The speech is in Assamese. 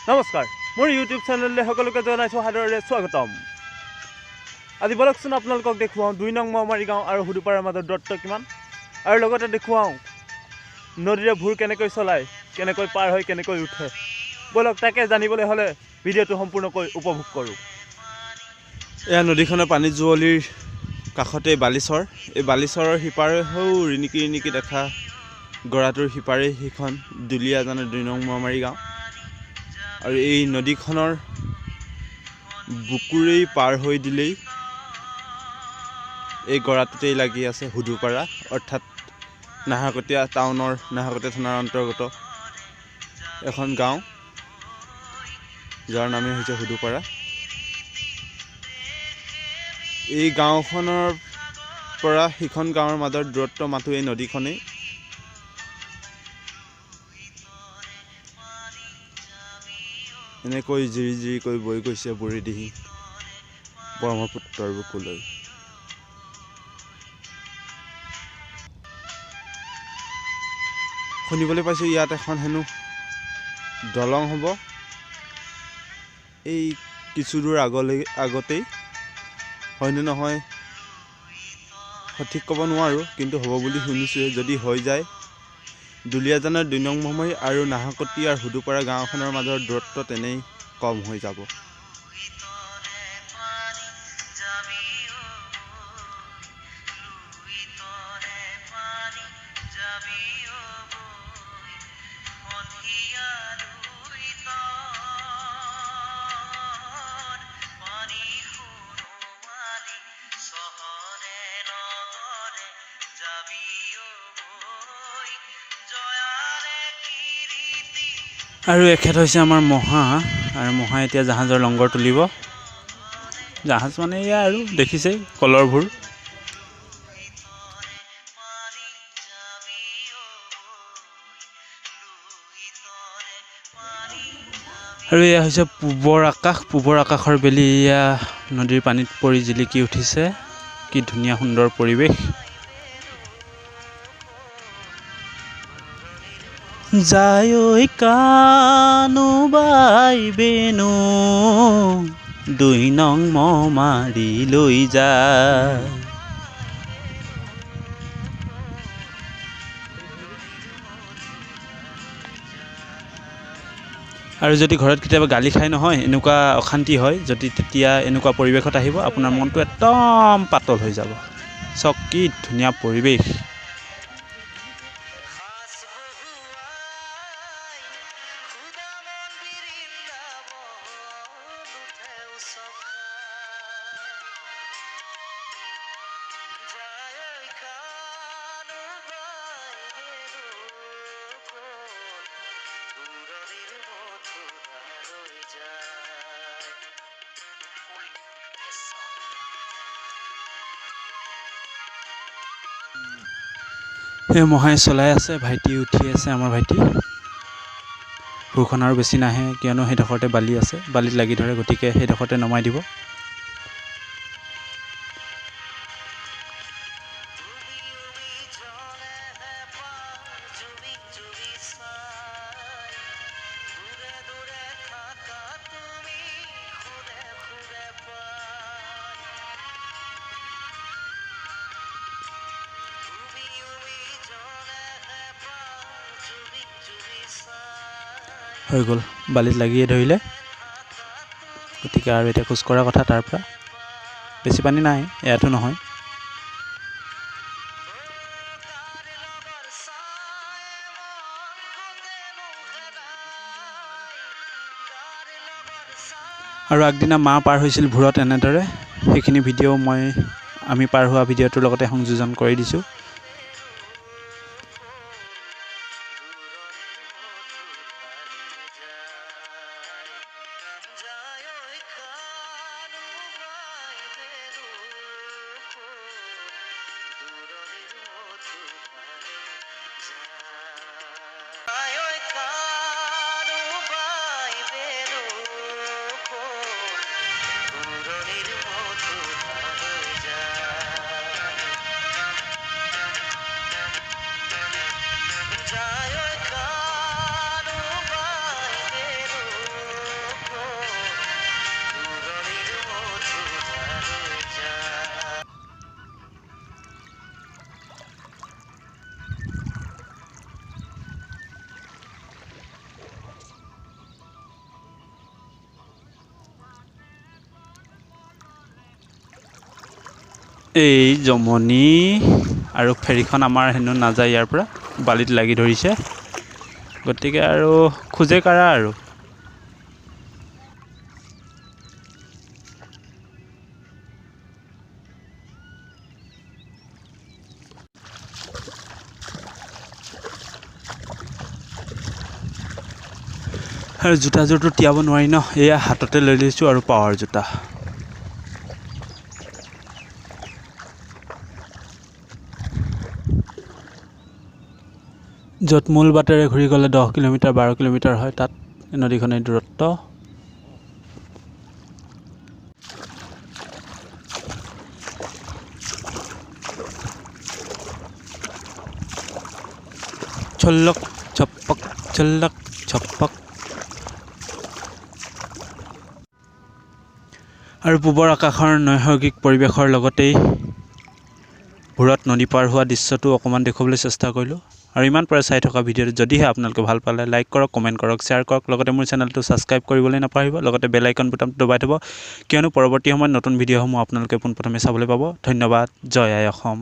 নমস্কাৰ, মোৰ ইউটিউব চেনেললৈ সকলোকে জনাইছোঁ সাদৰেৰে স্বাগতম। আজি বলকচোন আপোনালোকক দেখুৱাওঁ ২ নং মহমাৰী গাঁও আৰু হুদুপাৰাৰ মাজত দূৰত্ব কিমান, আৰু লগতে দেখুৱাওঁ নদীৰে ভূৰ কেনেকৈ চলায়, কেনেকৈ পাৰ হৈ কেনেকৈ উঠে। বলক তাকে জানিবলৈ হ'লে ভিডিঅ'টো সম্পূৰ্ণকৈ উপভোগ কৰোঁ। এয়া নদীখনৰ পানী জুৱলিৰ কাষতে বালিচৰ। এই বালিচৰৰ সিপাৰে সৌ ৰিণিকি ৰিণিকি দেখা গৰাটোৰ সিপাৰে সেইখন দুলীয়াজানৰ ২ নং মহমাৰী গাঁও। আৰু এই নদীখনৰ বুকুৰেই পাৰ হৈ দিলেই এই গৰাটোতেই লাগি আছে হুদুপাৰা, অৰ্থাৎ নাহৰকটীয়া টাউনৰ নাহৰকটীয়া থানাৰ অন্তৰ্গত এখন গাঁও, যাৰ নামেই হৈছে হুদুপাৰা। এই গাঁওখনৰ পৰা সিখন গাঁৱৰ মাজৰ দূৰত্ব মাথো এই নদীখনেই। এনেকৈ জিৰি জিৰিকৈ বৈ গৈছে বুঢ়ীদিহিং ব্ৰহ্মপুত্ৰৰ বুকুলৈ। শুনিবলৈ পাইছোঁ ইয়াত এখন হেনো দলং হ'ব এই কিছু দূৰ আগতেই, হয়নে নহয় সঠিক ক'ব নোৱাৰোঁ, কিন্তু হ'ব বুলি শুনিছোঁ। যদি হৈ যায়, দুলীয়াজানৰ ২ নং মহমাৰী আৰু নাহৰকটীয়াৰ হুদুপাৰা গাঁওখনৰ মাজৰ দূৰত্ব তেনেই কম হৈ যাব। আৰু এখেত হৈছে আমাৰ মহা, আৰু মহা এতিয়া জাহাজৰ লংগৰ তুলিব। জাহাজ মানে এয়া আৰু দেখিছেই কলৰ ভূৰ। আৰু এয়া হৈছে পূবৰ আকাশ। পূবৰ আকাশৰ বেলি এয়া নদীৰ পানীত পৰি জিলিকি উঠিছে। কি ধুনীয়া সুন্দৰ পৰিৱেশ। যায় ঐ কানুবাই বেনু ২ নং মহমাৰী লৈ যায়। আৰু যদি ঘৰত কেতিয়াবা গালি খাই নহয়, এনেকুৱা অশান্তি হয়, যদি তেতিয়া এনেকুৱা পৰিৱেশত আহিব, আপোনাৰ মনটো একদম পাতল হৈ যাব। চাওক কি ধুনীয়া পৰিৱেশ। এই মহাই চলাই আছে, ভাইটি উঠি আছে। আমাৰ ভাইটি ভূখন আৰু বেছি নাহে, কিয়নো সেইডোখৰতে বালি আছে, বালিত লাগি ধৰে, গতিকে সেইডোখৰতে নমাই দিব। হৈ গ'ল, বালিত লাগিয়ে ধৰিলে, গতিকে আৰু এতিয়া খোজ কঢ়া কথা। তাৰ পৰা বেছি পানী নাই, এয়াতো নহয়। আৰু আগদিনা মা পাৰ হৈছিল ভূৰত এনেদৰে, সেইখিনি ভিডিঅ' আমি পাৰ হোৱা ভিডিঅ'টোৰ লগতে সংযোজন কৰি দিছোঁ। এই জমনি আৰু ফেৰীখন আমাৰ হেনো নাযায় ইয়াৰ পৰা, বালিত লাগি ধৰিছে, গতিকে আৰু খোজে কাঢ়া আৰু। আৰু জোতাযোৰটো তিয়াব নোৱাৰি ন, এয়া হাততে লৈ লৈছোঁ আৰু পাৱাৰ জোতা। য'ত মূল বাটেৰে ঘূৰি গ'লে 10 কিলোমিটাৰ 12 কিলোমিটাৰ হয়, তাত নদীখনৰ দূৰত্ব। ছল্লক ছপ্পক ছল্লক ছপ্পক। আৰু পূবৰ আকাশৰ নৈসৰ্গিক পৰিৱেশৰ লগতেই ভূৰত নদী পাৰ হোৱা দৃশ্যটো অকণমান দেখুৱাবলৈ চেষ্টা কৰিলোঁ। আৰু ইমান পাৰে চাই থকা ভিডিঅ'টো যদিহে আপোনালোকে ভাল পালে লাইক কৰক, কমেণ্ট কৰক, শ্বেয়াৰ কৰক, লগতে মোৰ চেনেলটো ছাবস্ক্ৰাইব কৰিবলৈ নাপাহৰিব, লগতে বেল আইকন বুটামটো দবাই থ'ব, কিয়নো পৰৱৰ্তী সময়ত নতুন ভিডিঅ'সমূহ আপোনালোকে পোনপ্ৰথমে চাবলৈ পাব। ধন্যবাদ। জয় আই অসম।